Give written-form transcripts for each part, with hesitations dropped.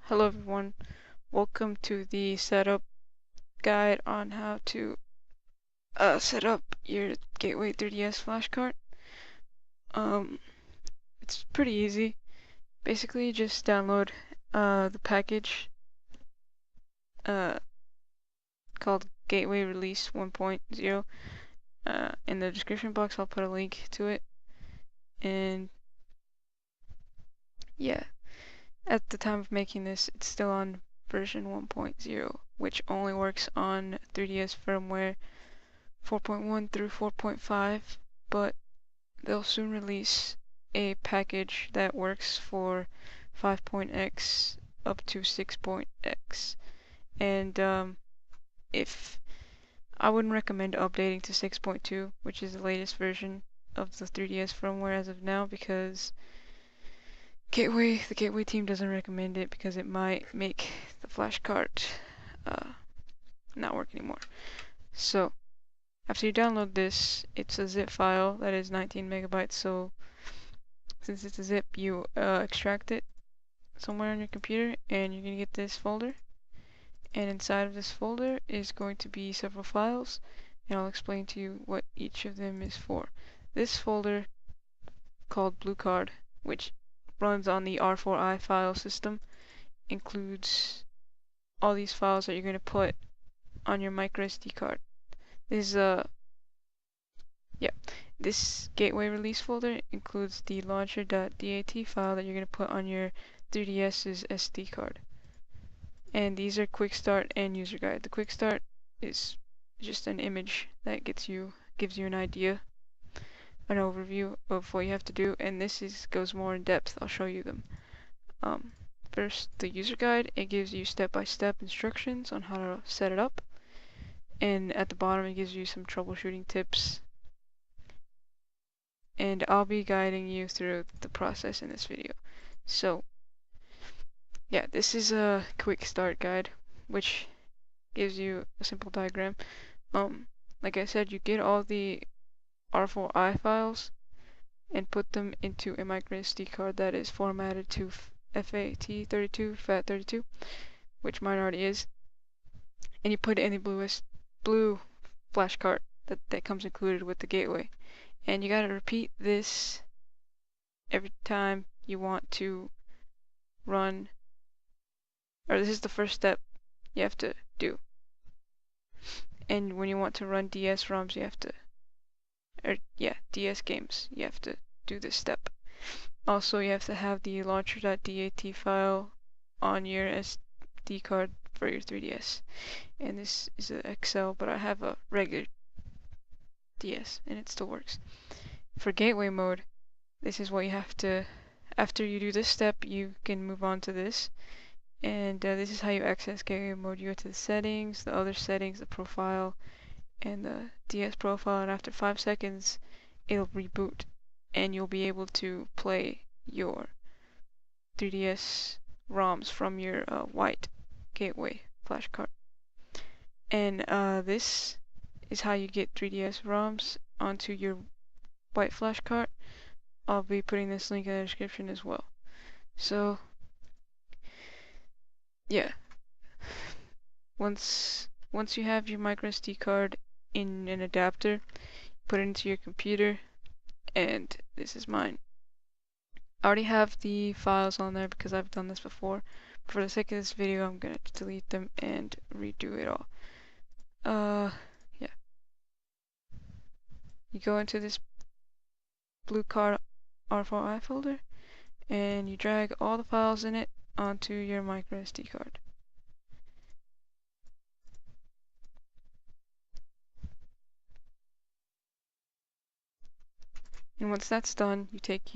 Hello everyone, welcome to the setup guide on how to set up your Gateway 3DS flash card. It's pretty easy. Basically just download the package called Gateway Release 1.0. In the description box I'll put a link to it. And yeah, at the time of making this it's still on version 1.0, which only works on 3DS firmware 4.1 through 4.5, but they'll soon release a package that works for 5.x up to 6.x. And if I wouldn't recommend updating to 6.2, which is the latest version of the 3DS firmware as of now, because the Gateway team doesn't recommend it because it might make the flash card not work anymore. So after you download this, it's a zip file that is 19 megabytes, so since it's a zip, you extract it somewhere on your computer and you're going to get this folder. And inside of this folder is going to be several files, and I'll explain to you what each of them is for. This folder, called Blue Card, which runs on the R4i file system, includes all these files that you're going to put on your microSD card. This Gateway release folder includes the launcher.dat file that you're going to put on your 3DS's SD card. And these are quick start and user guide. The quick start is just an image that gives you an idea, an overview of what you have to do, and this goes more in depth. I'll show you them. First, the user guide. It gives you step-by-step instructions on how to set it up, and at the bottom it gives you some troubleshooting tips. And I'll be guiding you through the process in this video. So yeah, this is a quick start guide, which gives you a simple diagram. Like I said, you get all the R4i files and put them into a microSD card that is formatted to FAT32, which mine already is, and you put it in the blue flash card that comes included with the Gateway. And you gotta repeat this every time you want to run, or this is the first step you have to do. And when you want to run DS ROMs, DS games, you have to do this step. Also, you have to have the launcher.dat file on your SD card for your 3DS. And this is an XL, but I have a regular DS and it still works. For Gateway mode, this is what you have to, after you do this step, you can move on to this. And this is how you access Gateway mode. You go to the settings, the other settings, the profile, and the DS profile, and after 5 seconds, it'll reboot, and you'll be able to play your 3DS ROMs from your white Gateway flash card. And this is how you get 3DS ROMs onto your white flash card. I'll be putting this link in the description as well. So yeah, once you have your microSD card in an adapter, put it into your computer, and this is mine. I already have the files on there because I've done this before. For the sake of this video, I'm gonna delete them and redo it all. Yeah. You go into this Blue Card R4i folder, and you drag all the files in it onto your microSD card. And once that's done, you take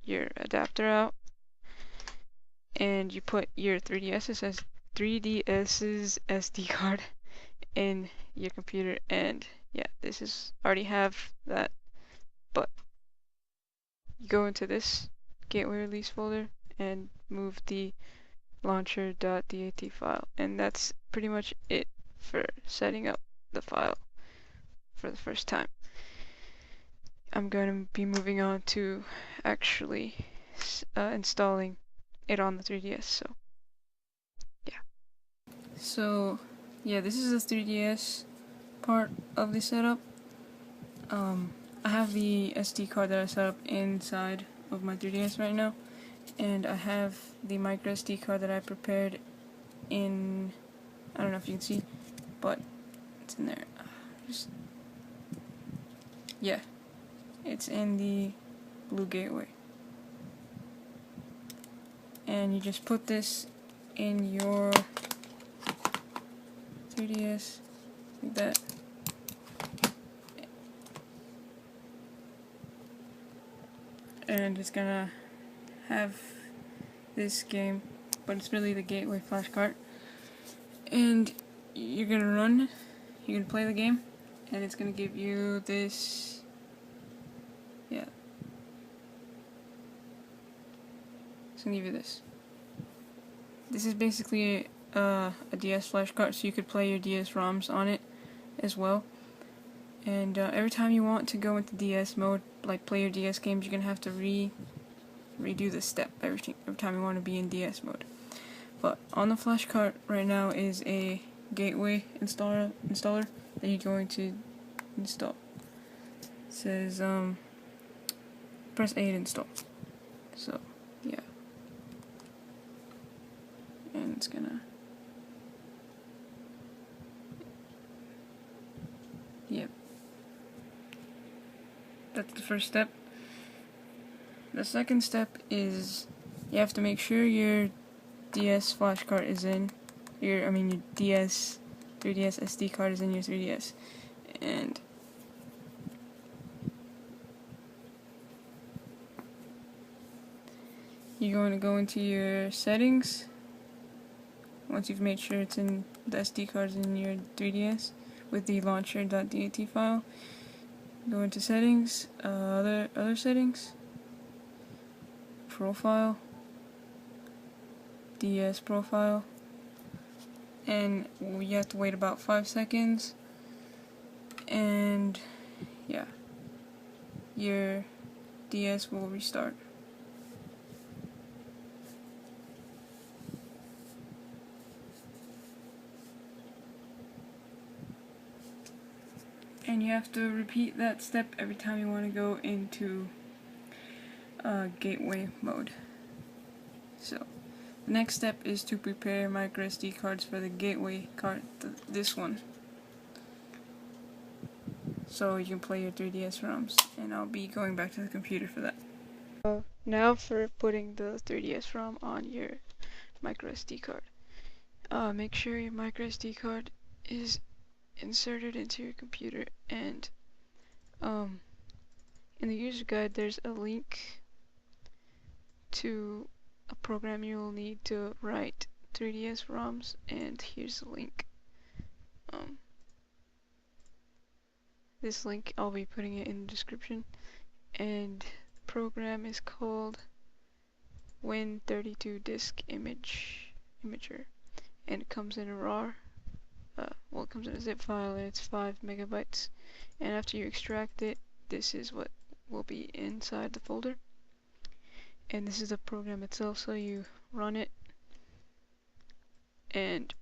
your adapter out and you put your 3DS's SD card in your computer. And yeah, this is already have that, but you go into this Gateway release folder and move the launcher.dat file, and that's pretty much it for setting up the file for the first time. I'm going to be moving on to actually installing it on the 3DS. So So yeah, this is the 3DS part of the setup. I have the SD card that I set up inside of my 3DS right now, and I have the micro SD card that I prepared in, I don't know if you can see, but it's in there. Yeah, it's in the blue gateway. And you just put this in your 3DS like that. And it's gonna have this game, but it's really the gateway flashcard. And you're gonna run, you can play the game, and it's gonna give you this, yeah. It's gonna give you this. This is basically a DS flashcard, so you could play your DS ROMs on it as well. And every time you want to go into DS mode, like play your DS games, you're gonna have to redo this step every time you want to be in DS mode. But on the flashcard right now is a gateway installer that you're going to install. It says press A to install. So yeah, and it's gonna, yep. That's the first step. The second step is you have to make sure your DS flashcard is in your DS 3DS SD card is in your 3DS, and you're going to go into your settings. Once you've made sure it's in the SD cards in your 3DS with the launcher.dat file, go into settings, other settings, profile, DS profile, and you have to wait about 5 seconds, and yeah, your DS will restart. And you have to repeat that step every time you want to go into gateway mode. So the next step is to prepare micro SD cards for the gateway card, this one, so you can play your 3DS ROMs, and I'll be going back to the computer for that. Now for putting the 3DS ROM on your micro SD card. Make sure your micro SD card is inserted into your computer, and in the user guide there's a link to a program you will need to write 3DS ROMs, and here's the link. This link, I'll be putting it in the description, and the program is called Win32 Disk Imager, and it comes in a RAR. Well, it comes in a zip file, and it's 5 megabytes. And after you extract it, this is what will be inside the folder. And this is the program itself, so you run it, and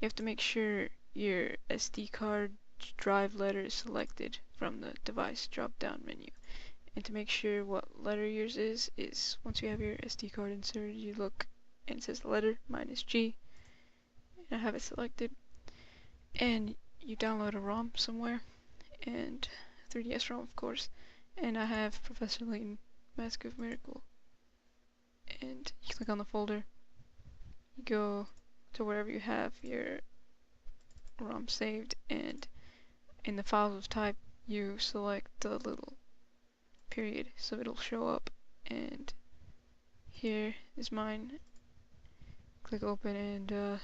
you have to make sure your SD card drive letter is selected from the device drop-down menu. And to make sure what letter yours is once you have your SD card inserted, you look and it says letter, mine is G, and I have it selected. And you download a ROM somewhere, and 3DS ROM of course, and I have Professor Layton, Mask of Miracle. And you click on the folder, you go to wherever you have your ROM saved, and in the files of type you select the little period so it'll show up, and here is mine. Click open, and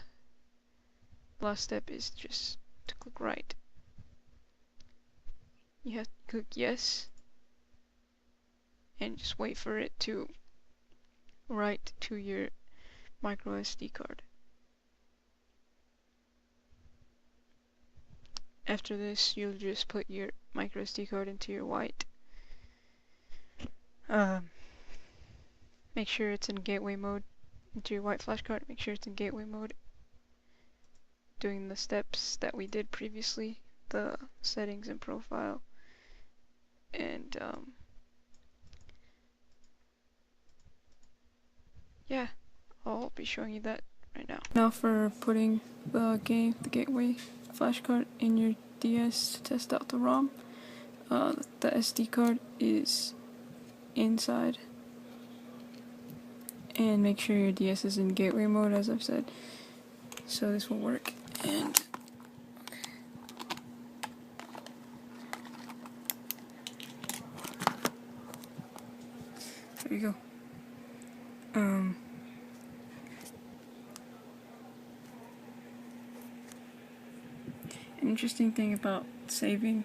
last step is just to click write. You have to click yes and just wait for it to write to your micro SD card. After this, you'll just put your micro SD card into your white. Make sure it's in gateway mode. Into your white flashcard, make sure it's in gateway mode. doing the steps that we did previously, the settings and profile, and yeah, I'll be showing you that right now. Now for putting the gateway flashcard in your DS to test out the ROM. The SD card is inside, and make sure your DS is in gateway mode, as I've said, so this will work. And there you go. An interesting thing about saving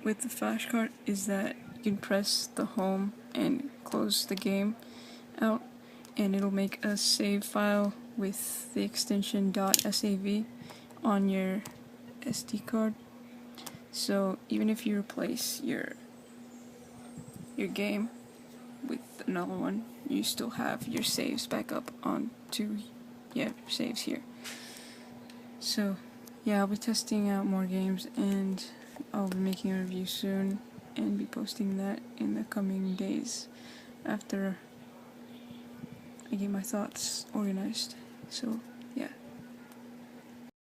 with the flashcard is that you can press the home and close the game out, and it'll make a save file with the extension .sav on your SD card. So even if you replace your game with another one, you still have your saves back up onto saves here. So yeah, I'll be testing out more games, and I'll be making a review soon and be posting that in the coming days after I get my thoughts organized. So